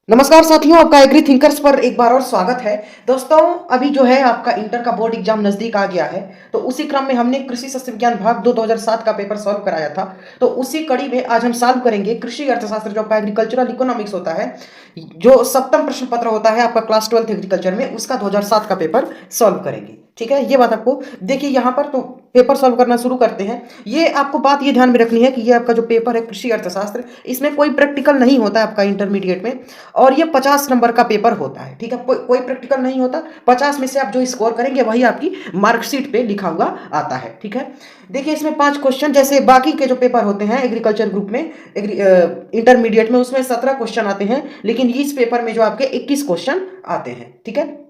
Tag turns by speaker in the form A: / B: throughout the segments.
A: नमस्कार साथियों, आपका एग्री थिंकर्स पर एक बार और स्वागत है। दोस्तों, अभी जो है आपका इंटर का बोर्ड एग्जाम नजदीक आ गया है, तो उसी क्रम में हमने कृषि शस्त्र विज्ञान भाग 2 2007 का पेपर सॉल्व कराया था। तो उसी कड़ी में आज हम सॉल्व करेंगे कृषि अर्थशास्त्र, जो आपका एग्रीकल्चरल इकोनॉमिक्स होता है, जो सप्तम प्रश्न पत्र होता है आपका क्लास 12 एग्रीकल्चर में, उसका 2007 का पेपर सॉल्व करेंगे। ठीक है, ये बात आपको देखिए यहाँ पर। तो पेपर सॉल्व करना शुरू करते हैं। ये आपको बात ये ध्यान में रखनी है कि ये आपका जो पेपर है कृषि अर्थशास्त्र, इसमें कोई प्रैक्टिकल नहीं होता है आपका इंटरमीडिएट में, और ये 50 नंबर का पेपर होता है। ठीक है, कोई प्रैक्टिकल नहीं होता। 50 में से आप जो स्कोर करेंगे वही आपकी मार्कशीट पे लिखा हुआ आता है। ठीक है, देखिए इसमें 5 क्वेश्चन, जैसे बाकी के जो पेपर होते हैं एग्रीकल्चर ग्रुप में, इंटरमीडिएट में, उसमें 17 क्वेश्चन आते हैं, लेकिन इस पेपर में जो आपके 21 क्वेश्चन आते हैं। ठीक है,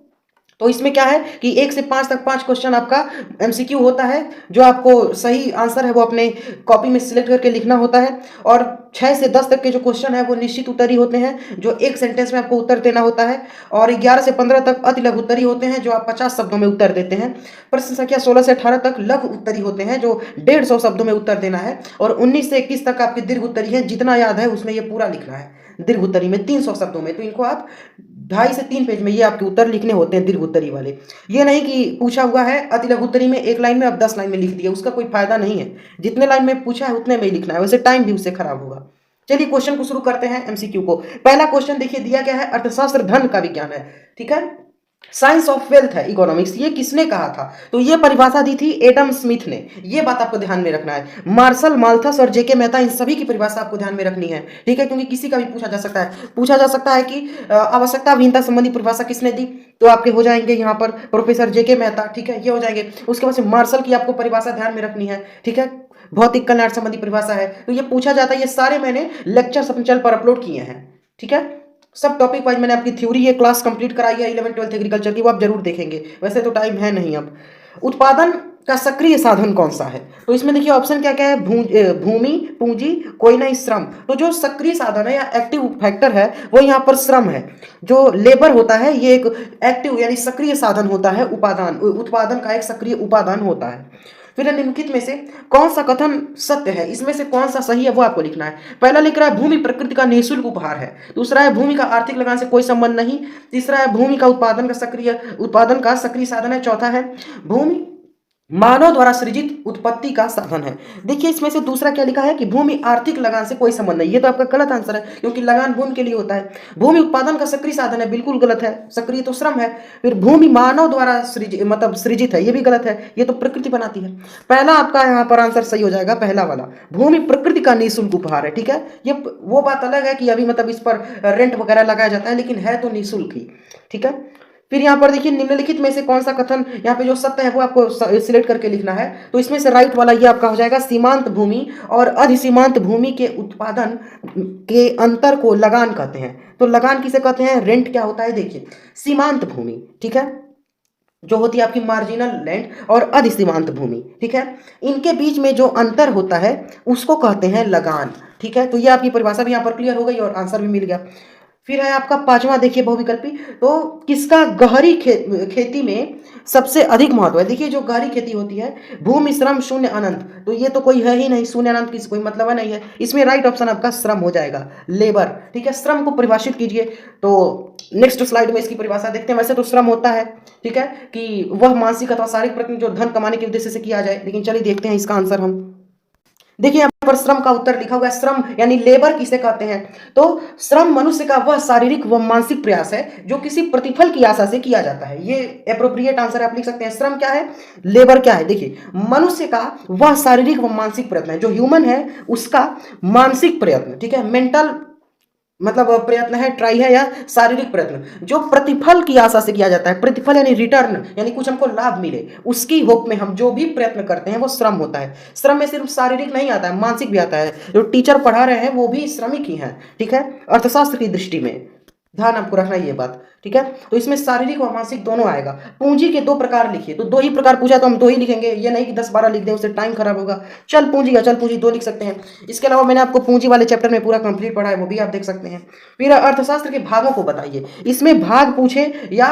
A: तो इसमें क्या है कि 1 से 5 तक 5 क्वेश्चन आपका एमसीक्यू होता है, जो आपको सही आंसर है वो अपने कॉपी में सिलेक्ट करके लिखना होता है। और 6 से 10 तक के जो क्वेश्चन है वो निश्चित उत्तरी होते हैं, जो एक सेंटेंस में आपको उत्तर देना होता है। और 11 से 15 तक अति लघु उत्तरी होते हैं, जो आप 50 शब्दों में उत्तर देते हैं। प्रश्न संख्या 16 से 18 तक लघु उत्तरी होते हैं, जो 150 शब्दों में उत्तर देना है। और 19 से 21 तक आपकी दीर्घ उत्तरी है, जितना याद है उसमें ये पूरा लिखना है। दीर्घ उत्तरी में 300 शब्दों में, तो इनको आप 2.5 से 3 पेज में ये आपके उत्तर लिखने होते हैं दीर्घ उत्तरी वाले। ये नहीं कि पूछा हुआ है अति लघु उत्तरी में 1 लाइन में आप 10 लाइन में लिख दिए, उसका कोई फायदा नहीं है। जितने लाइन में पूछा है उतने में ही लिखना है, वैसे टाइम भी उससे खराब होगा। चलिए क्वेश्चन को शुरू करते हैं, एमसीक्यू को। पहला क्वेश्चन देखिए दिया गया है, अर्थशास्त्र धन का विज्ञान है। ठीक है, साइंस ऑफ वेल्थ है इकोनॉमिक्स। ये किसने कहा था? तो ये परिभाषा दी थी एडम स्मिथ ने। ये बात आपको ध्यान में रखना है। मार्शल माल्थस और जेके मेहता, इन सभी की परिभाषा आपको ध्यान में रखनी है। ठीक है, क्योंकि किसी का भी पूछा जा सकता है। पूछा जा सकता है कि आवश्यकता अभिन्नता संबंधी परिभाषा किसने दी, तो आपके हो जाएंगे यहाँ पर प्रोफेसर जेके मेहता। ठीक है, ये हो जाएंगे। उसके बाद से मार्शल की आपको परिभाषा ध्यान में रखनी है। ठीक है, भौतिक कल्याण संबंधी परिभाषा है, तो ये पूछा जाता है। ये सारे मैंने लेक्चर अपने चैनल पर अपलोड किए हैं। ठीक है, सब टॉपिक वाइज मैंने आपकी थ्योरी ये क्लास कंप्लीट कराई है 11 12 एग्रीकल्चर की, वो आप जरूर देखेंगे। वैसे तो टाइम है नहीं अब। उत्पादन का सक्रिय साधन कौन सा है? तो इसमें देखिए ऑप्शन क्या क्या है, भूमि, पूंजी, कोई नहीं, श्रम। तो जो सक्रिय साधन है या एक्टिव फैक्टर है वो यहाँ पर श्रम है। जो लेबर होता है ये एक एक्टिव यानी सक्रिय साधन होता है, उपादान, उत्पादन का एक सक्रिय उपादान होता है। फिर निम्नलिखित में से कौन सा कथन सत्य है? इसमें से कौन सा सही है वो आपको लिखना है। पहला लिख रहा है भूमि प्रकृति का निःशुल्क उपहार है। दूसरा है भूमि का आर्थिक लगान से कोई संबंध नहीं। तीसरा है भूमि का उत्पादन का सक्रिय साधन है। चौथा है भूमि मानव द्वारा सृजित उत्पत्ति का साधन है। देखिए इसमें से दूसरा क्या लिखा है कि भूमि आर्थिक लगान से कोई संबंध नहीं। ये तो आपका गलत आंसर है, क्योंकि लगान भूमि के लिए होता है। भूमि उत्पादन का सक्रिय साधन है, बिल्कुल गलत है। सक्रिय तो श्रम है। फिर भूमि मानव द्वारा सृजित है, ये भी गलत है, ये तो प्रकृति बनाती है। पहला आपका यहाँ पर आंसर सही हो जाएगा, पहला वाला, भूमि प्रकृति का निःशुल्क उपहार है। ठीक है, ये वो बात अलग है कि अभी इस पर रेंट वगैरह लगाया जाता है, लेकिन है तो निःशुल्क ही। ठीक है, फिर यहाँ पर देखिए निम्नलिखित में से कौन सा कथन यहाँ पे जो सत्य है वो आपको सिलेक्ट करके लिखना है। तो इसमें से राइट वाला ये आपका हो जाएगा, सीमांत भूमि और अधिसीमांत भूमि के उत्पादन के अंतर को लगान कहते हैं। तो लगान किसे कहते हैं? रेंट क्या होता है? देखिए सीमांत भूमि, ठीक है, जो होती है आपकी मार्जिनल लैंड, और अधिसीमांत भूमि, ठीक है, इनके बीच में जो अंतर होता है उसको कहते हैं लगान। ठीक है, तो ये आपकी परिभाषा भी यहाँ पर क्लियर हो गई और आंसर भी मिल गया। फिर है आपका पांचवा, देखिए बहुविकल्पी। तो किसका गहरी खेती में सबसे अधिक महत्व है? देखिए जो गहरी खेती होती है, भूमि श्रम शून्य अनंत, तो ये तो कोई है ही नहीं, शून्य अनंत की कोई मतलब है नहीं है। इसमें राइट ऑप्शन आपका श्रम हो जाएगा, लेबर। ठीक है, श्रम को परिभाषित कीजिए। तो नेक्स्ट स्लाइड में इसकी परिभाषा देखते हैं। वैसे तो श्रम होता है, ठीक है, कि वह मानसिक अथवा शारीरिक प्रयत्न जो धन कमाने के उद्देश्य से किया जाए, लेकिन चलिए देखते हैं इसका आंसर हम। देखिए यहाँ पर श्रम का उत्तर लिखा हुआ है। श्रम यानी लेबर किसे कहते हैं? तो श्रम मनुष्य का वह शारीरिक व मानसिक प्रयास है जो किसी प्रतिफल की आशा से किया जाता है। ये एप्रोप्रिएट आंसर आप लिख सकते हैं। श्रम क्या है, लेबर क्या है? देखिए मनुष्य का वह शारीरिक व मानसिक प्रयत्न है, जो ह्यूमन है उसका मानसिक प्रयत्न, ठीक है, मेंटल प्रयत्न है, ट्राई है, या शारीरिक प्रयत्न जो प्रतिफल की आशा से किया जाता है। प्रतिफल यानी रिटर्न, यानी कुछ हमको लाभ मिले, उसकी होप में हम जो भी प्रयत्न करते हैं वो श्रम होता है। श्रम में सिर्फ शारीरिक नहीं आता है, मानसिक भी आता है। जो टीचर पढ़ा रहे हैं वो भी श्रमिक ही हैं। ठीक है, अर्थशास्त्र की दृष्टि में ध्यान आपको रखना ये बात। ठीक है, तो इसमें शारीरिक और मानसिक दोनों आएगा। पूंजी के 2 प्रकार लिखिए, तो 2 ही प्रकार पूछा तो हम 2 ही लिखेंगे, ये नहीं कि 10-12 लिख दें, उससे टाइम खराब होगा। चल पूंजी 2 लिख सकते हैं। इसके अलावा मैंने आपको पूंजी वाले चैप्टर में पूरा कंप्लीट पढ़ा है, वो भी आप देख सकते हैं। फिर अर्थशास्त्र के भागों को बताइए। इसमें भाग पूछे या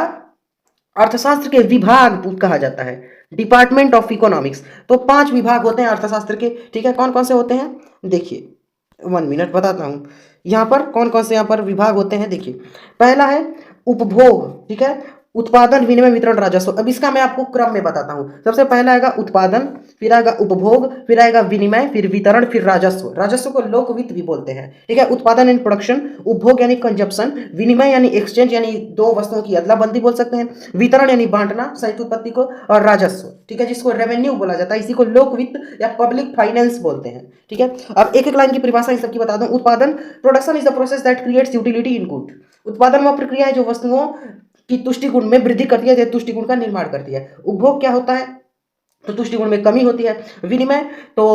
A: अर्थशास्त्र के विभाग कहा जाता है, डिपार्टमेंट ऑफ इकोनॉमिक्स। तो 5 विभाग होते हैं अर्थशास्त्र के। ठीक है, कौन कौन से होते हैं देखिए। 1 मिनट बताता हूँ। यहाँ पर कौन कौन से यहाँ पर विभाग होते हैं देखिए। पहला है उपभोग, ठीक है, उत्पादन, विनिमय, वितरण, राजस्व। अब इसका मैं आपको क्रम में बताता हूँ। सबसे पहला आएगा उत्पादन, फिर आएगा उपभोग, फिर आएगा विनिमय, फिर वितरण, फिर राजस्व। राजस्व को लोक वित्त भी बोलते हैं, ठीक है। उत्पादन यानी प्रोडक्शन, उपभोग यानी कंजप्शन, विनिमय यानी एक्सचेंज यानी दो वस्तुओं की अदला बदली बोल सकते हैं, वितरण यानी बांटना संयुक्त उत्पत्ति को, और राजस्व, ठीक है, जिसको रेवेन्यू बोला जाता है, इसी को लोक वित्त या पब्लिक फाइनेंस बोलते हैं, ठीक है। अब एक एक लाइन की परिभाषा इन सबकी बता दूं। उत्पादन, production is the process that creates utility in good. उत्पादन वह प्रक्रिया है जो वस्तुओं की तुष्टि गुण में वृद्धि करती है, तुष्टि गुण का निर्माण करती है। उपभोग क्या होता है, तो तुष्टि गुण में कमी होती है। विनिमय तो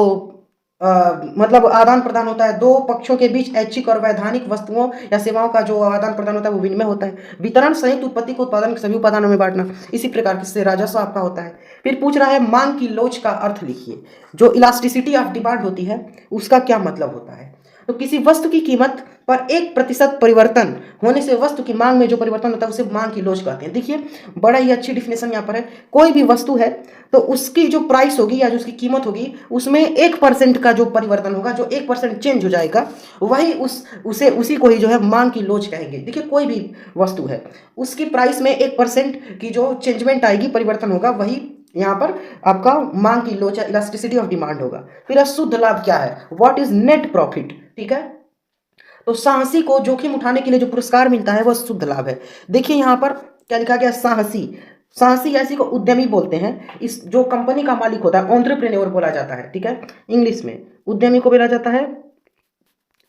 A: मतलब आदान प्रदान होता है, दो पक्षों के बीच ऐच्छिक और वैधानिक वस्तुओं या सेवाओं का जो आदान प्रदान होता है वो विनिमय होता है। वितरण, संयुक्त उत्पत्ति को उत्पादन के सभी उपादानों में बांटना, इसी प्रकार से राजस्व आपका होता है। फिर पूछ रहा है मांग की लोच का अर्थ लिखिए। जो इलास्टिसिटी ऑफ डिमांड होती है उसका क्या मतलब होता है, तो किसी वस्तु की कीमत पर 1% परिवर्तन होने से वस्तु की मांग में जो परिवर्तन होता है उसे मांग की लोच कहते हैं। देखिए बड़ा ही अच्छी डिफिनेशन यहाँ पर है। कोई भी वस्तु है तो उसकी जो प्राइस होगी या जो उसकी कीमत होगी उसमें 1% का जो परिवर्तन होगा, जो 1% चेंज हो जाएगा, वही उसी को ही जो है मांग की लोच कहेंगे। देखिए कोई भी वस्तु है उसकी प्राइस में 1% की जो चेंजमेंट आएगी, परिवर्तन होगा, वही यहाँ पर आपका मांग की लोच है, इलास्टिसिटी ऑफ डिमांड होगा। फिर शुद्ध लाभ क्या है, व्हाट इज नेट प्रॉफिट, ठीक है। तो साहसी को जोखिम उठाने के लिए जो पुरस्कार मिलता है वह शुद्ध लाभ है। देखिए यहाँ पर क्या लिखा गया, साहसी। साहसी ऐसी को उद्यमी बोलते हैं। इस जो कंपनी का मालिक होता है एंटरप्रेन्योर बोला जाता है, ठीक है। इंग्लिश में उद्यमी को बोला जाता है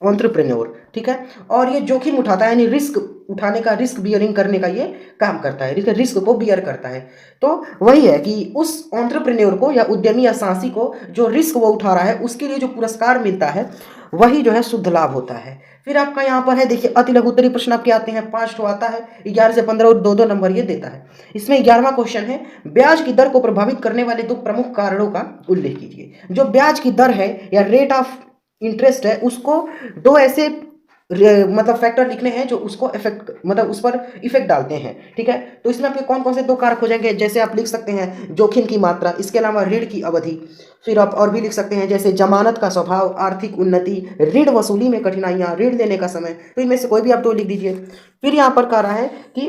A: एंटरप्रेन्योर, ठीक है। और ये जोखिम उठाता है यानी रिस्क उठाने का, रिस्क बियरिंग करने का ये काम करता है, रिस्क को बियर करता है। तो वही है कि उस एंटरप्रेन्योर को या उद्यमी या साहसी को जो रिस्क वो उठा रहा है उसके लिए जो पुरस्कार मिलता है वही जो है शुद्ध लाभ होता है। फिर आपका यहाँ पर है देखिए अति लघु उत्तरीय प्रश्न आपके आते हैं, 5 ठो आता है, 11 से 15 और 2-2 नंबर ये देता है। इसमें 11वां क्वेश्चन है, ब्याज की दर को प्रभावित करने वाले 2 प्रमुख कारणों का उल्लेख कीजिए। जो ब्याज की दर है या रेट ऑफ इंटरेस्ट है उसको 2 ऐसे मतलब फैक्टर लिखने हैं जो उसको इफेक्ट मतलब उस पर इफेक्ट डालते हैं, ठीक है। तो इसमें आपके कौन कौन से 2 कारक हो जाएंगे, जैसे आप लिख सकते हैं जोखिम की मात्रा, इसके अलावा ऋण की अवधि, फिर आप और भी लिख सकते हैं जैसे जमानत का स्वभाव, आर्थिक उन्नति, ऋण वसूली में कठिनाइयां, ऋण लेने का समय। तो इनमें से कोई भी आप 2 लिख दीजिए। फिर यहाँ पर कह रहा है कि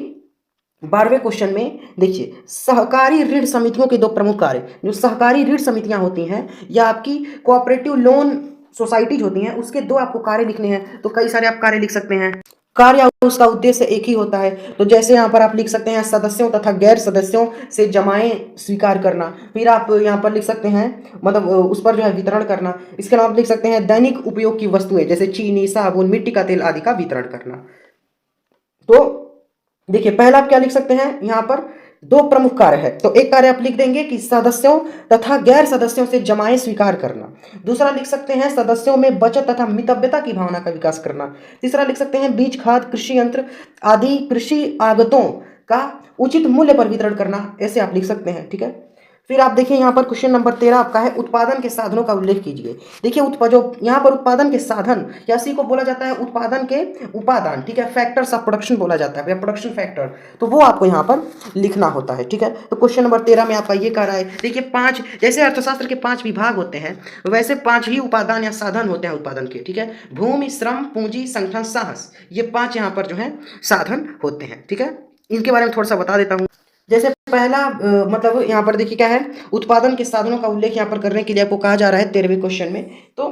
A: 12वें क्वेश्चन में देखिए सहकारी ऋण समितियों के 2 प्रमुख कार्य। जो सहकारी ऋण समितियां होती हैं या आपकी कोऑपरेटिव लोन सोसाइटीज होती हैं उसके 2 आपको कार्य लिखने हैं। तो कई सारे आप कार्य लिख सकते हैं। कार्य और उसका उद्देश्य एक ही होता है। तो जैसे यहाँ पर आप लिख सकते हैं सदस्यों तथा गैर सदस्यों से जमाएं स्वीकार करना। फिर आप यहाँ पर लिख सकते हैं मतलब उस पर जो है वितरण करना। इसके अलावा आप लिख सकते हैं दैनिक उपयोग की वस्तुएं जैसे चीनी, साबुन, मिट्टी का तेल आदि का वितरण करना। तो देखिए पहला आप क्या लिख सकते हैं, यहाँ पर 2 प्रमुख कार्य है। तो एक कार्य आप लिख देंगे कि सदस्यों तथा गैर सदस्यों से जमाएं स्वीकार करना। दूसरा लिख सकते हैं सदस्यों में बचत तथा मितव्यता की भावना का विकास करना। तीसरा लिख सकते हैं बीज, खाद, कृषि यंत्र आदि कृषि आगतों का उचित मूल्य पर वितरण करना। ऐसे आप लिख सकते हैं, ठीक है। फिर आप देखिए यहाँ पर क्वेश्चन नंबर 13 आपका है उत्पादन के साधनों का उल्लेख कीजिए। देखिए जो यहाँ पर उत्पादन के साधन या इसी को बोला जाता है उत्पादन के उपादान, ठीक है, फैक्टर्स ऑफ प्रोडक्शन बोला जाता है या प्रोडक्शन फैक्टर। तो वो आपको यहाँ पर लिखना होता है, ठीक है। तो क्वेश्चन नंबर 13 में आपका ये कह रहा है देखिए 5 जैसे अर्थशास्त्र के 5 विभाग होते हैं वैसे 5 ही उपादान या साधन होते हैं उत्पादन के, ठीक है। भूमि, श्रम, पूंजी, संगठन, साहस, ये 5 यहाँ पर जो है साधन होते हैं, ठीक है। इनके बारे में थोड़ा सा बता देता हूँ। जैसे पहला मतलब यहाँ पर देखिए क्या है, उत्पादन के साधनों का उल्लेख यहाँ पर करने के लिए आपको कहा जा रहा है 13वें क्वेश्चन में। तो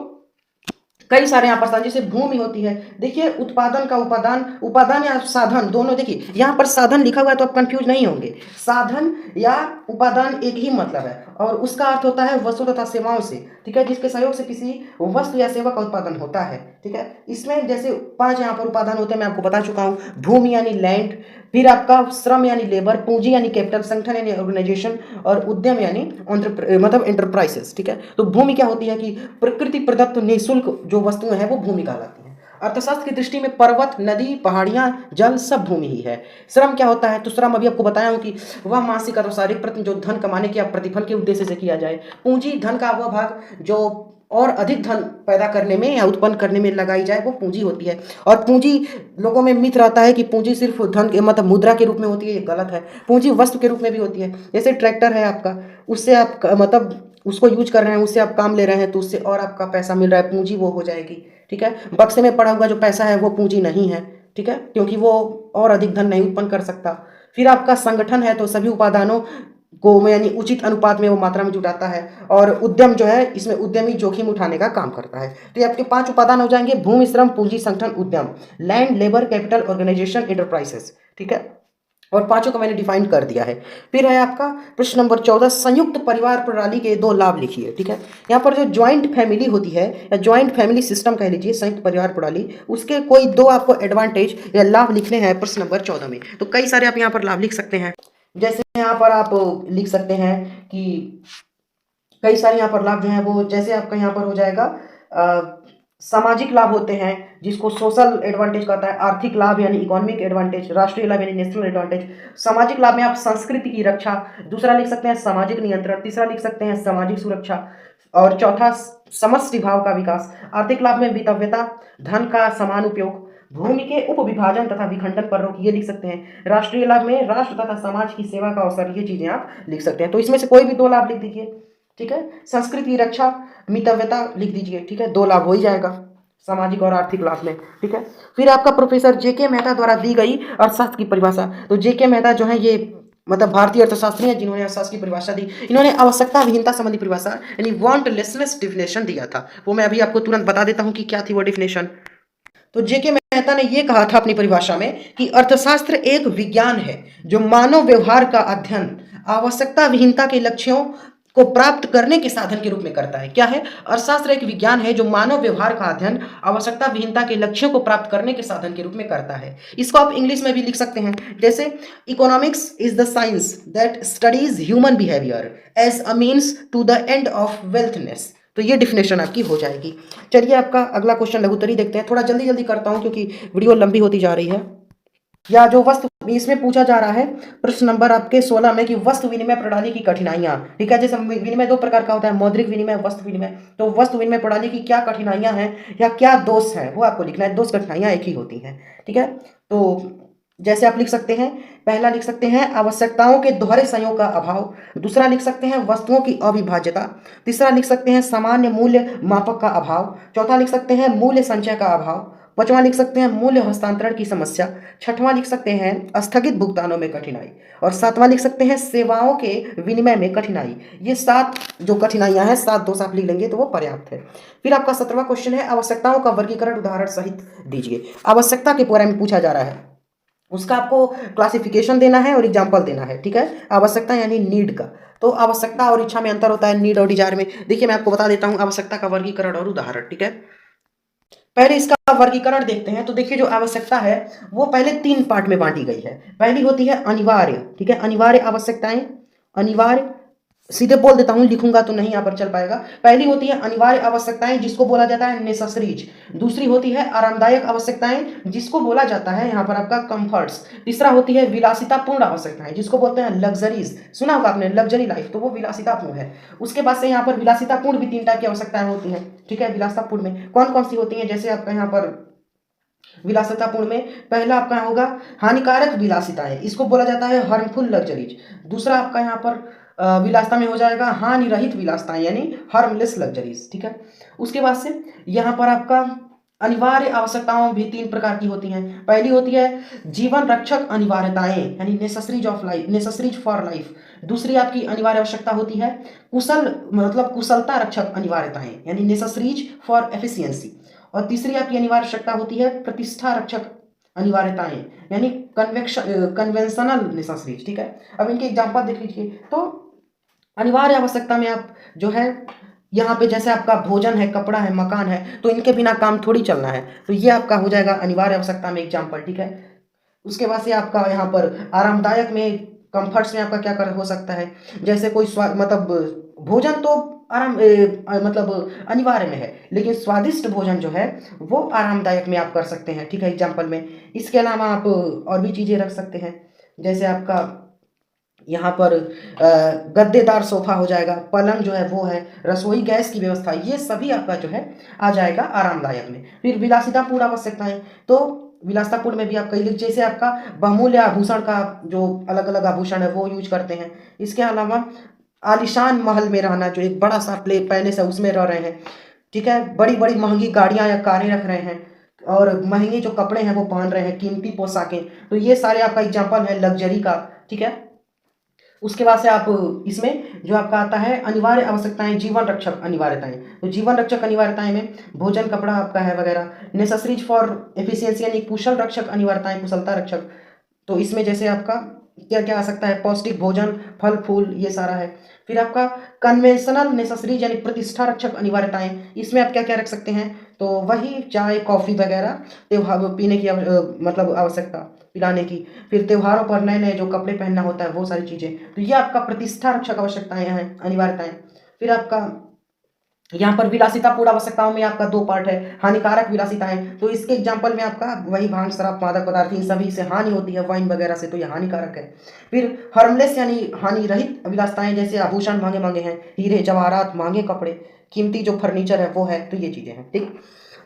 A: कई सारे यहाँ पर साधन जैसे भूमि होती है। देखिए उत्पादन का उपादान या साधन दोनों, देखिए यहाँ पर साधन लिखा हुआ है तो आप कंफ्यूज नहीं होंगे। साधन या उपादान एक ही मतलब है और उसका अर्थ होता है वस्तु तथा सेवाओं से, ठीक है, जिसके सहयोग से किसी वस्तु या सेवा का उत्पादन होता है, ठीक है। इसमें जैसे 5 यहाँ पर उपादान होते हैं, मैं आपको बता चुका हूँ। भूमि यानी लैंड, फिर आपका श्रम यानी लेबर, पूंजी यानी कैपिटल, संगठन यानी ऑर्गेनाइजेशन और उद्यम यानी मतलब एंटरप्राइजेस, ठीक है। तो भूमि क्या होती है कि प्रकृति प्रदत्त निःशुल्क जो वस्तुएं हैं वो भूमि कहलाती हैं। अर्थशास्त्र की दृष्टि में पर्वत, नदी, पहाड़ियां, जल सब भूमि ही है। श्रम क्या होता है, तो श्रम अभी आपको बताया हूं कि वह मानसिक और शारीरिक प्रयत्न जो धन कमाने के या प्रतिफल के उद्देश्य से किया जाए। पूंजी धन का वह भाग जो और अधिक धन पैदा करने में या उत्पन्न करने में लगाई जाए वो पूंजी होती है। और पूंजी लोगों में मिथ रहता है कि पूंजी सिर्फ धन के मतलब मुद्रा के रूप में होती है, ये गलत है। पूंजी वस्तु के रूप में भी होती है। जैसे ट्रैक्टर है आपका, उससे आप मतलब उसको यूज कर रहे हैं, उससे आप काम ले रहे हैं, तो उससे और आपका पैसा मिल रहा है, पूंजी वो हो जाएगी। ठीक है, बक्से में पड़ा हुआ जो पैसा है वो पूंजी नहीं है। ठीक है, क्योंकि वो और अधिक धन नहीं उत्पन्न कर सकता। फिर आपका संगठन है तो सभी उपादानों को यानी उचित अनुपात में वो मात्रा में जुटाता है। और उद्यम जो है इसमें उद्यमी जोखिम उठाने का काम करता है। तो ये आपके 5 उपादान हो जाएंगे: भूमि, श्रम, पूंजी, संगठन, उद्यम। Land, labour, capital, organisation, enterprises. ठीक है, और पांचों को मैंने डिफाइन कर दिया है। फिर है आपका प्रश्न नंबर 14, संयुक्त परिवार प्रणाली के 2 लाभ लिखिए। ठीक है, यहाँ पर जो ज्वाइंट फैमिली होती है या ज्वाइंट फैमिली सिस्टम कह लीजिए, संयुक्त परिवार प्रणाली, उसके कोई 2 आपको एडवांटेज या लाभ लिखने हैं प्रश्न नंबर 14 में। तो कई सारे आप यहाँ पर लाभ लिख सकते हैं। जैसे यहाँ पर आप लिख सकते हैं कि कई सारे यहाँ पर लाभ जो है वो, जैसे आपका यहाँ पर हो जाएगा सामाजिक लाभ होते हैं जिसको सोशल एडवांटेज कहता है, आर्थिक लाभ यानी इकोनॉमिक एडवांटेज, राष्ट्रीय लाभ यानी नेशनल एडवांटेज। सामाजिक लाभ में आप संस्कृति की रक्षा, दूसरा लिख सकते हैं सामाजिक नियंत्रण, तीसरा लिख सकते हैं सामाजिक सुरक्षा, और चौथा समष्टि भाव का विकास। आर्थिक लाभ में वितव्यता, धन का समान उपयोग, भूमि के उपविभाजन तथा विखंडन पर रोक, ये लिख सकते हैं। राष्ट्रीय लाभ में राष्ट्र तथा समाज की सेवा का अवसर, ये चीजें आप लिख सकते हैं। तो इसमें से कोई भी 2 लाभ लिख दीजिए। ठीक है, संस्कृति की रक्षा, मितव्यता लिख दीजिए। ठीक है, 2 लाभ हो ही जाएगा सामाजिक और आर्थिक लाभ में। ठीक है, फिर आपका प्रोफेसर जेके मेहता द्वारा दी गई अर्थशास्त्र की परिभाषा। तो जेके मेहता जो है ये मतलब भारतीय अर्थशास्त्री हैं जिन्होंने अर्थशास्त्र की परिभाषा दी। इन्होंने आवश्यकता विहीनता संबंधी परिभाषा यानी वांटलेसनेस डिफिनेशन दिया था। वो मैं अभी आपको तुरंत बता देता हूं कि क्या थी वो डिफिनेशन। तो जेके मेहता ने यह कहा था अपनी परिभाषा में कि अर्थशास्त्र एक विज्ञान है जो मानव व्यवहार का अध्ययन आवश्यकता विहीनता के लक्ष्यों को प्राप्त करने के साधन के रूप में करता है। क्या है? अर्थशास्त्र एक विज्ञान है जो मानव व्यवहार का अध्ययन आवश्यकता विहीनता के लक्ष्यों को प्राप्त करने के साधन के रूप में करता है। इसको आप इंग्लिश में भी लिख सकते हैं, जैसे economics is the science that studies human behaviour as a means to the end of wealthness. तो ये डिफिनेशन आपकी हो जाएगी। चलिए आपका अगला क्वेश्चन लघुत्तरी देखते हैं। थोड़ा जल्दी जल्दी करता हूं क्योंकि वीडियो लंबी होती जा रही है। या जो वस्तु इसमें पूछा जा रहा है प्रश्न नंबर आपके 16 में कि वस्तु विनिमय प्रणाली की कठिनाइयां। ठीक है, जैसे विनिमय 2 प्रकार का होता है, मौद्रिक विनिमय, वस्तु विनिमय। तो वस्तु विनिमय प्रणाली की क्या कठिनाइयां हैं या क्या दोष है वो आपको लिखना है। दोष कठिनाइयां एक ही होती हैं। ठीक है, तो जैसे आप लिख सकते हैं, पहला लिख सकते हैं आवश्यकताओं के दोहरे संयोग का अभाव, दूसरा लिख सकते हैं वस्तुओं की अविभाज्यता, तीसरा लिख सकते हैं सामान्य मूल्य मापक का अभाव, चौथा लिख सकते हैं मूल्य संचय का अभाव, पांचवां लिख सकते हैं मूल्य हस्तांतरण की समस्या, छठवां लिख सकते हैं स्थगित भुगतानों में कठिनाई, और सातवां लिख सकते हैं सेवाओं के विनिमय में कठिनाई। ये 7 जो कठिनाइयां हैं, 7 दोष आप लिख लेंगे तो वो पर्याप्त है। फिर आपका 17वां क्वेश्चन है आवश्यकताओं का वर्गीकरण उदाहरण सहित दीजिए। आवश्यकता के बारे में पूछा जा रहा है, उसका आपको क्लासिफिकेशन देना है और एग्जाम्पल देना है। ठीक है, आवश्यकता यानी नीड का। तो आवश्यकता और इच्छा में अंतर होता है, नीड और डिजायर में। देखिए मैं आपको बता देता हूं आवश्यकता का वर्गीकरण और उदाहरण। ठीक है, पहले इसका वर्गीकरण देखते हैं। तो देखिए जो आवश्यकता है वो पहले 3 पार्ट में बांटी गई है। पहली होती है अनिवार्य। ठीक है, अनिवार्य आवश्यकताएं, अनिवार्य, सीधे बोल देता हूं, लिखूंगा तो नहीं यहाँ पर चल पाएगा। पहली होती है अनिवार्य आवश्यकताएं जिसको बोला जाता है नेसेसरीज। दूसरी होती है आरामदायक आवश्यकताएं जिसको बोला जाता है यहाँ पर आपका कंफर्ट्स। तीसरा होती है विलासितापूर्ण आवश्यकताएं जिसको बोलते हैं लग्जरीज। सुना होगा आपने लग्जरी लाइफ, तो वो विलासितापूर्ण है। उसके बाद से यहाँ पर विलासितापूर्ण भी 3 टाइप की आवश्यकताएं होती हैं। ठीक है, विलासितापूर्ण में कौन कौन सी होती हैं, जैसे आपका यहाँ पर विलासितापूर्ण में पहला आपका होगा हानिकारक विलासिताएं, इसको बोला जाता है हार्मफुल लग्जरीज। दूसरा आपका यहाँ पर विलासिता में हो जाएगा हानि रहित विलासिताएं यानी हार्मलेस लग्जरीज। ठीक है, उसके बाद से यहाँ पर आपका अनिवार्य आवश्यकताओं भी 3 प्रकार की होती हैं। पहली होती है जीवन रक्षक अनिवार्यताएं यानी necessaries of life, necessaries for life. दूसरी आपकी अनिवार्य आवश्यकता होती है कुशल मतलब कुशलता रक्षक अनिवार्यताएं यानी नेसेसरीज फॉर एफिशिएंसी। और तीसरी आपकी अनिवार्य आवश्यकता होती है प्रतिष्ठा रक्षक अनिवार्यताएं यानी कन्वेंशनल नेसेसरीज। ठीक है, अब इनके एग्जांपल देख लीजिए। तो अनिवार्य आवश्यकता में आप जो है यहाँ पे जैसे आपका भोजन है, कपड़ा है, मकान है, तो इनके बिना काम थोड़ी चलना है। तो ये आपका हो जाएगा अनिवार्य आवश्यकता में एग्जाम्पल। ठीक है, उसके बाद से आपका यहाँ पर आरामदायक में, कंफर्ट्स में आपका क्या कर हो सकता है, जैसे कोई मतलब भोजन तो मतलब अनिवार्य में है, लेकिन स्वादिष्ट भोजन जो है वो आरामदायक में आप कर सकते हैं। ठीक है, एग्जाम्पल में। इसके अलावा आप और भी चीज़ें रख सकते हैं, जैसे आपका यहाँ पर गद्देदार सोफा हो जाएगा, पलंग जो है वो है, रसोई गैस की व्यवस्था, ये सभी आपका जो है आ जाएगा आरामदायक में। फिर विलासितापूर्ण आवश्यकताएं, तो विलासितापूर्ण में भी आप कई जैसे आपका बहुमूल्य आभूषण का जो अलग अलग आभूषण है वो यूज करते हैं। इसके अलावा आलीशान महल में रहना, जो एक बड़ा सा प्ले पैलेस है उसमें रह रहे हैं, ठीक है, बड़ी बड़ी महंगी गाड़ियां या कारें रख रहे हैं, और महंगे जो कपड़े हैं वो पहन रहे हैं, कीमती पोशाकें, तो ये सारे आपका एग्जाम्पल है लग्जरी का, ठीक है। उसके बाद से आप इसमें जो आपका आता है अनिवार्य आवश्यकताएं, जीवन रक्षक अनिवार्यताएं, तो जीवन रक्षक अनिवार्यताएं में भोजन, कपड़ा आपका है वगैरह। नेसेसरीज फॉर एफिशिएंसी यानी कुशल रक्षक अनिवार्यताएं, कुशलता रक्षक, तो इसमें जैसे आपका क्या क्या आ सकता है, पौष्टिक भोजन, फल फूल, ये सारा है। फिर आपका कन्वेंशनल नेसेसरीज यानी प्रतिष्ठा रक्षक अनिवार्यताएं, इसमें आप क्या क्या रख सकते हैं, तो वही चाय कॉफ़ी वगैरह, त्योहार पीने की मतलब आवश्यकता, पिलाने की। फिर त्योहारों पर नए नए जो कपड़े पहनना होता है वो सारी चीज़ें, तो ये आपका प्रतिष्ठा रक्षक आवश्यकताएं हैं, अनिवार्यताएं। फिर आपका यहाँ पर विलासितापूर्ण आवश्यकताओं में आपका दो पार्ट है, हानिकारक विलासिताएं, तो इसके एग्जाम्पल में आपका वही भांग, शराब, मादक पदार्थ, इन सभी से हानि होती है, वाइन वगैरह से, तो ये हानिकारक है। फिर हार्मलेस यानी हानि रहित विलासिताएं, जैसे आभूषण महंगे महंगे हैं, हीरे जवाहरात, महंगे कपड़े, कीमती जो फर्नीचर है वो है, तो ये चीजें हैं, ठीक।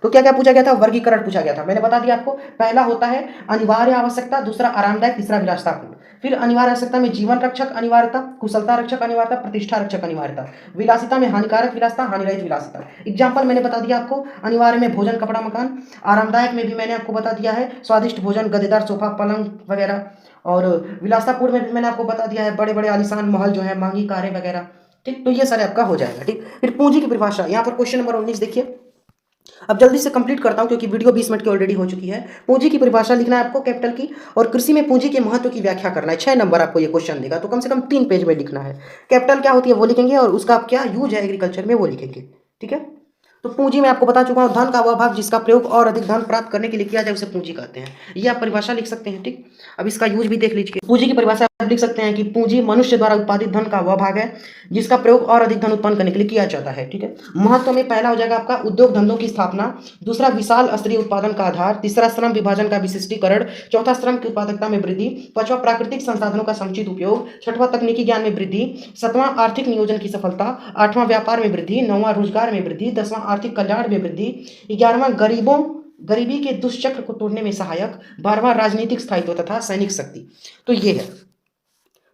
A: तो क्या क्या पूछा गया था, वर्गीकरण पूछा गया था, मैंने बता दिया आपको। पहला होता है अनिवार्य आवश्यकता, दूसरा आरामदायक, तीसरा विलासितापूर्ण। फिर अनिवार्य आवश्यकता में जीवन रक्षक अनिवार्यता, कुशलता रक्षक अनिवार्यता, प्रतिष्ठा रक्षक अनिवार्यता। विलासिता में हानिकारक विलासिता, हानिरहित विलासिता। एग्जाम्पल मैंने बता दिया आपको, अनिवार्य में भोजन, कपड़ा, मकान। आरामदायक में भी मैंने आपको बता दिया है, स्वादिष्ट भोजन, गद्देदार सोफा, पलंग वगैरह। और विलासितापूर्ण में भी मैंने आपको बता दिया है, बड़े बड़े आलीशान महल जो है, महंगी कारें वगैरह, ठीक। तो ये सारे आपका हो जाएगा, ठीक। फिर पूंजी की परिभाषा, यहाँ पर क्वेश्चन नंबर 19 देखिए। अब जल्दी से कंप्लीट करता हूं क्योंकि वीडियो 20 मिनट की ऑलरेडी हो चुकी है। पूंजी की परिभाषा लिखना है आपको, कैपिटल की, और कृषि में पूंजी के महत्व की व्याख्या करना है। 6 नंबर आपको ये क्वेश्चन देगा, तो कम से कम 3 पेज में लिखना है। कैपिटल क्या होती है वो लिखेंगे, और उसका क्या यूज है एग्रीकल्चर में वो लिखेंगे, ठीक है। तो पूंजी में आपको बता चुका हूं, धन का वह भाग जिसका प्रयोग और अधिक धन प्राप्त करने के लिए किया जाए उसे पूंजी कहते हैं। ये आप परिभाषा लिख सकते हैं, ठीक। अब इसका यूज भी देख लीजिए। पूंजी की परिभाषा आप लिख सकते हैं कि पूंजी मनुष्य द्वारा उत्पादित धन का वह भाग है जिसका प्रयोग और अधिक धन उत्पन्न करने के लिए किया जाता है, ठीक है। महत्व में पहला हो जाएगा आपका उद्योग धंधों की स्थापना, दूसरा विशाल स्तरीय उत्पादन का आधार, तीसरा श्रम विभाजन का विशिष्टीकरण, चौथा श्रम की उत्पादकता में वृद्धि, पांचवा प्राकृतिक संसाधनों का समुचित उपयोग, छठवां तकनीकी ज्ञान में वृद्धि, सातवां आर्थिक नियोजन की सफलता, आठवां व्यापार में वृद्धि, नौवां रोजगार में वृद्धि, 10वां आर्थिक कल्याण में वृद्धि, 11वां गरीबी के दुष्चक्र को तोड़ने में सहायक, 12वां राजनीतिक स्थायित्व तथा सैनिक शक्ति। तो ये है।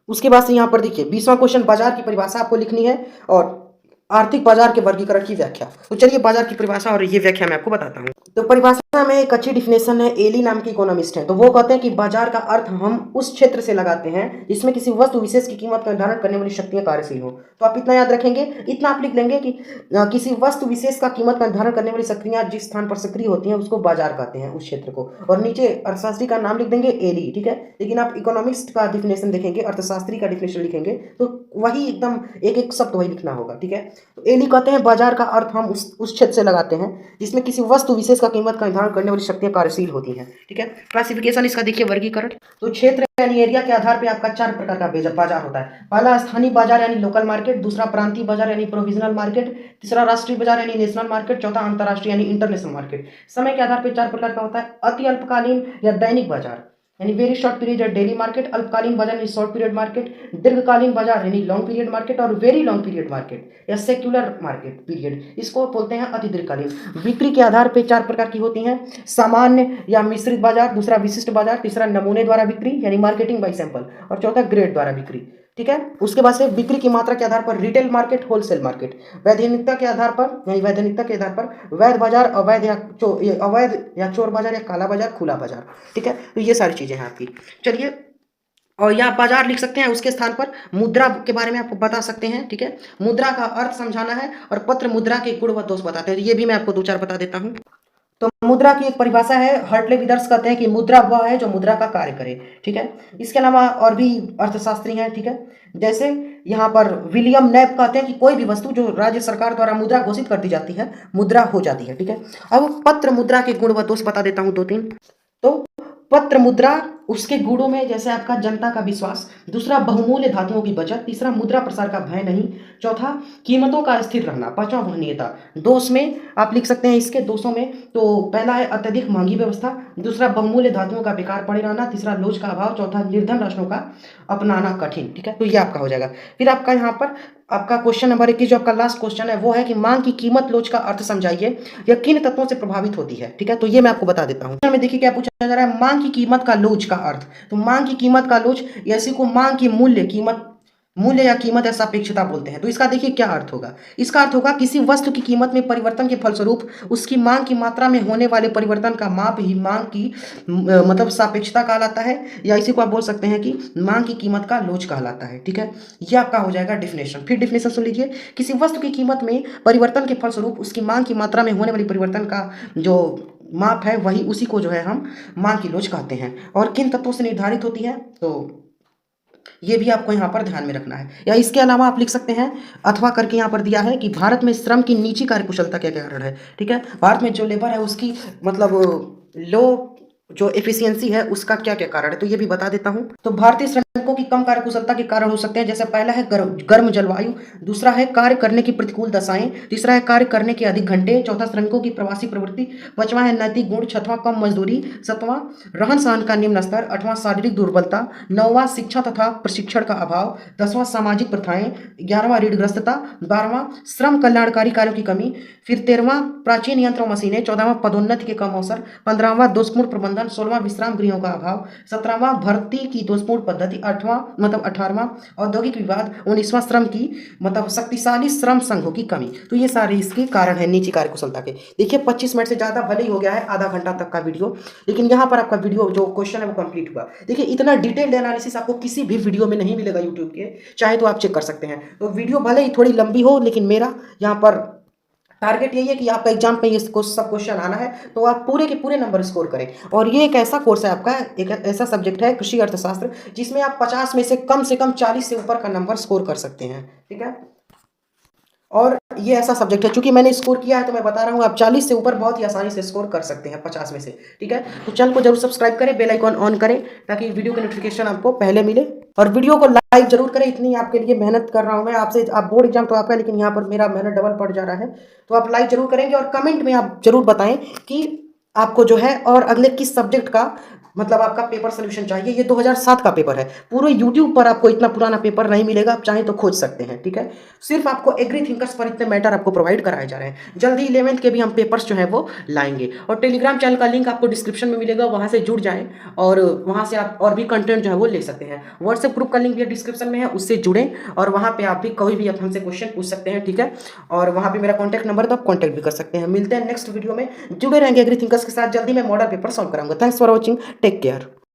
A: उसके बाद से यहाँ पर देखिए 20वां क्वेश्चन, बाजार की परिभाषा आपको लिखनी है और आर्थिक बाजार के वर्गीकरण की व्याख्या। तो चलिए बाजार की परिभाषा और ये व्याख्या मैं आपको बताता हूँ। तो परिभाषा में एक अच्छी डिफिनेशन है, एली नाम के इकोनॉमिस्ट है, तो वो कहते हैं कि बाजार का अर्थ हम उस क्षेत्र से लगाते हैं जिसमें किसी वस्तु विशेष की कीमत का निर्धारण करने वाली शक्तियां कार्यशील हो। तो आप इतना याद रखेंगे, इतना आप लिख लेंगे कि किसी वस्तु विशेष का कीमत का निर्धारण करने वाली शक्तियां जिस स्थान पर सक्रिय होती हैं उसको बाजार कहते हैं, उस क्षेत्र को। और नीचे अर्थशास्त्री का नाम लिख देंगे एली, ठीक है। लेकिन आप इकोनॉमिस्ट का डिफिनेशन देखेंगे, अर्थशास्त्री का डिफिनेशन लिखेंगे तो वही एकदम एक एक शब्द वही लिखना होगा, ठीक है। तो एली कहते हैं बाजार का अर्थ हम उस क्षेत्र से लगाते हैं जिसमें किसी वस्तु विशेष का कीमत का निर्धारण करने वाली शक्तियां कार्यशील होती हैं, ठीक है। क्लासिफिकेशन इसका देखिए, वर्गीकरण। तो क्षेत्र यानी एरिया के आधार पे आपका 4 प्रकार का बाजार होता है। पहला स्थानीय बाजार यानी लोकल मार्केट, दूसरा प्रांतीय बाजार यानी प्रोविजनल मार्केट, तीसरा राष्ट्रीय बाजार यानी नेशनल मार्केट, चौथा अंतर्राष्ट्रीय यानी इंटरनेशनल मार्केट। समय के आधार पर 4 प्रकार का होता है, अति अल्पकालीन या दैनिक बाजार यानी वेरी शॉर्ट पीरियड या डेली मार्केट, अल्पकालीन बाजार यानी शॉर्ट पीरियड मार्केट, दीर्घकालीन बाजार यानी लॉन्ग पीरियड मार्केट, और वेरी लॉन्ग पीरियड मार्केट या सेक्युलर मार्केट पीरियड, इसको बोलते हैं अति दीर्घकालीन। बिक्री के आधार पर 4 प्रकार की होती हैं, सामान्य या मिश्रित बाजार, दूसरा विशिष्ट बाजार, तीसरा नमूने द्वारा बिक्री यानी मार्केटिंग बाय सैंपल, और चौथा ग्रेड द्वारा बिक्री, ठीक है। उसके बाद से बिक्री की मात्रा के आधार पर रिटेल मार्केट, होलसेल मार्केट, वैधानिकता के आधार पर यानी वैधानिकता के आधार पर वैध बाजार, अवैध या चोर बाजार या काला बाजार, खुला बाजार, ठीक है। तो ये सारी चीजें हैं आपकी। चलिए, और या बाजार लिख सकते हैं, उसके स्थान पर मुद्रा के बारे में आपको बता सकते हैं, ठीक है। मुद्रा का अर्थ समझाना है और पत्र मुद्रा के गुण व दोष बताते हैं, ये भी मैं आपको 2-4 बता देता हूँ। तो मुद्रा की एक परिभाषा है, हर्टले विदर्स कहते हैं कि मुद्रा वह है जो मुद्रा का कार्य करे, ठीक है। इसके अलावा और भी अर्थशास्त्री हैं, ठीक है। जैसे यहाँ पर विलियम नेप कहते हैं कि कोई भी वस्तु जो राज्य सरकार द्वारा मुद्रा घोषित कर दी जाती है मुद्रा हो जाती है, ठीक है। अब पत्र मुद्रा के गुण व दोष बता देता हूँ 2-3। तो पत्र मुद्रा, उसके गुणों में जैसे आपका जनता का विश्वास, दूसरा बहुमूल्य धातुओं की बचत, तीसरा मुद्रा प्रसार का भय नहीं, चौथा कीमतों का स्थिर रहना, पांचवा वहनीयता। दोष में आप लिख सकते हैं, इसके दोषों में तो पहला है अत्यधिक महंगी व्यवस्था, दूसरा बहुमूल्य धातुओं का बेकार पड़े रहना, तीसरा लोच का अभाव, चौथा निर्धन राष्ट्रों का अपनाना कठिन, ठीक है। तो ये आपका हो जाएगा। फिर आपका यहाँ पर आपका क्वेश्चन नंबर 21 जो आपका लास्ट क्वेश्चन है वो है कि मांग की कीमत लोच का अर्थ समझाइए, यह किन तत्वों से प्रभावित होती है, ठीक है। तो ये मैं आपको बता देता हूँ। देखिए क्या पूछा जा रहा है, मांग की कीमत का लोच का अर्थ। तो मांग की कीमत का लोच, ऐसी को मांग की मूल्य कीमत मूल्य या कीमत या सापेक्षता बोलते हैं। तो इसका देखिए क्या अर्थ होगा। इसका अर्थ होगा किसी वस्तु की कीमत में परिवर्तन के फलस्वरूप उसकी मांग की मात्रा में होने वाले परिवर्तन का माप ही मांग की मतलब सापेक्षता कहलाता है, या इसी को आप बोल सकते हैं कि मांग की कीमत का लोच कहलाता है। ठीक है, ये आपका हो जाएगा डिफिनेशन। फिर डिफिनेशन सुन लीजिए, किसी वस्तु की कीमत में परिवर्तन के फलस्वरूप उसकी मांग की मात्रा में होने वाली परिवर्तन का जो माप है वही उसी को जो है हम मांग की लोच कहते हैं। और किन तत्वों से निर्धारित होती है, तो ये भी आपको यहाँ पर ध्यान में रखना है। या इसके अलावा आप लिख सकते हैं अथवा करके यहाँ पर दिया है कि भारत में श्रम की नीची कार्यकुशलता के कारण है। ठीक है, भारत में जो लेबर है उसकी मतलब लो जो एफिशिएंसी है उसका क्या क्या कारण है, तो ये भी बता देता हूँ। तो भारतीय श्रमिकों की कम कार्यकुशलता के कारण हो सकते हैं, जैसे पहला है गर्म जलवायु, दूसरा है कार्य करने की प्रतिकूल दशाएं, तीसरा है कार्य करने के अधिक घंटे, चौथा श्रमिकों की प्रवासी प्रवृत्ति, पांचवा है नैतिक गुण, छठवां कम मजदूरी, सातवां रहन सहन का निम्न स्तर, आठवां शारीरिक दुर्बलता, नौवां शिक्षा तथा प्रशिक्षण का अभाव, दसवां सामाजिक प्रथाएं, 11वां ऋणग्रस्तता, 12वां श्रम कल्याणकारी कार्यों की कमी, फिर 13वां प्राचीन यंत्र और मशीनें, 14वां पदोन्नति के कम अवसर, 15वां दोषपूर्ण प्रबंधन, 16वां विश्राम गृहों का अभाव, 17वां भर्ती की दोषपूर्ण पद्धति, 18वां औद्योगिक विवाद, 19वां श्रम की मतलब शक्तिशाली श्रम संघों की कमी। तो ये सारे इसके कारण है नीची कार्यकुशलता के। देखिए 25 मिनट से ज़्यादा भले ही हो गया है, आधा घंटा तक का वीडियो, लेकिन यहाँ पर आपका वीडियो जो क्वेश्चन है वो कंप्लीट हुआ। देखिए इतना डिटेल्ड एनालिसिस आपको किसी भी वीडियो में नहीं मिलेगा यूट्यूब के, चाहे तो आप चेक कर सकते हैं। तो वीडियो भले ही थोड़ी लंबी हो, लेकिन मेरा यहाँ पर टारगेट यही है कि आपका एग्जाम में ये सब क्वेश्चन आना है, तो आप पूरे के पूरे नंबर स्कोर करें। और ये एक ऐसा कोर्स है आपका, एक ऐसा सब्जेक्ट है कृषि अर्थशास्त्र, जिसमें आप 50 में से कम 40 से ऊपर का नंबर स्कोर कर सकते हैं। ठीक है, और ये ऐसा सब्जेक्ट है, चूंकि मैंने स्कोर किया है तो मैं बता रहा हूँ आप 40 से ऊपर बहुत ही आसानी से स्कोर कर सकते हैं 50 में से। ठीक है, तो चैनल को जरूर सब्सक्राइब करें, बेल आइकॉन ऑन करें ताकि वीडियो की नोटिफिकेशन आपको पहले मिले, और वीडियो को लाइक जरूर करें। इतनी आपके लिए मेहनत कर रहा हूँ मैं आपसे। आप बोर्ड एग्जाम तो आपका है, लेकिन यहाँ पर मेरा मेहनत डबल पड़ जा रहा है, तो आप लाइक जरूर करेंगे। और कमेंट में आप जरूर बताएं कि आपको जो है और अगले किस सब्जेक्ट का मतलब आपका पेपर सोल्यूशन चाहिए। ये 2007 का पेपर है, पूरे यूट्यूब पर आपको इतना पुराना पेपर नहीं मिलेगा, आप चाहें तो खोज सकते हैं। ठीक है, सिर्फ आपको एग्री थिंकर्स पर इतने मैटर आपको प्रोवाइड कराए जा रहे हैं। जल्दी 11th के भी हम पेपर्स जो है वो लाएंगे, और टेलीग्राम चैनल का लिंक आपको डिस्क्रिप्शन में मिलेगा, वहां से जुड़ जाएं और वहां से आप और भी कंटेंट जो है वो ले सकते हैं। व्हाट्सएप ग्रुप का लिंक भी डिस्क्रिप्शन में है, उससे जुड़ें और वहां पे आप भी कोई भी हमसे क्वेश्चन पूछ सकते हैं। ठीक है, और वहां पे मेरा कॉन्टैक्ट नंबर तो आप कॉन्टैक्ट भी कर सकते हैं। मिलते हैं नेक्स्ट वीडियो में, जुड़े रहेंगे एग्री थिंकर्स के साथ। जल्दी मैं मॉडल पेपर सॉल्व कराऊंगा। Thanks for watching, take care.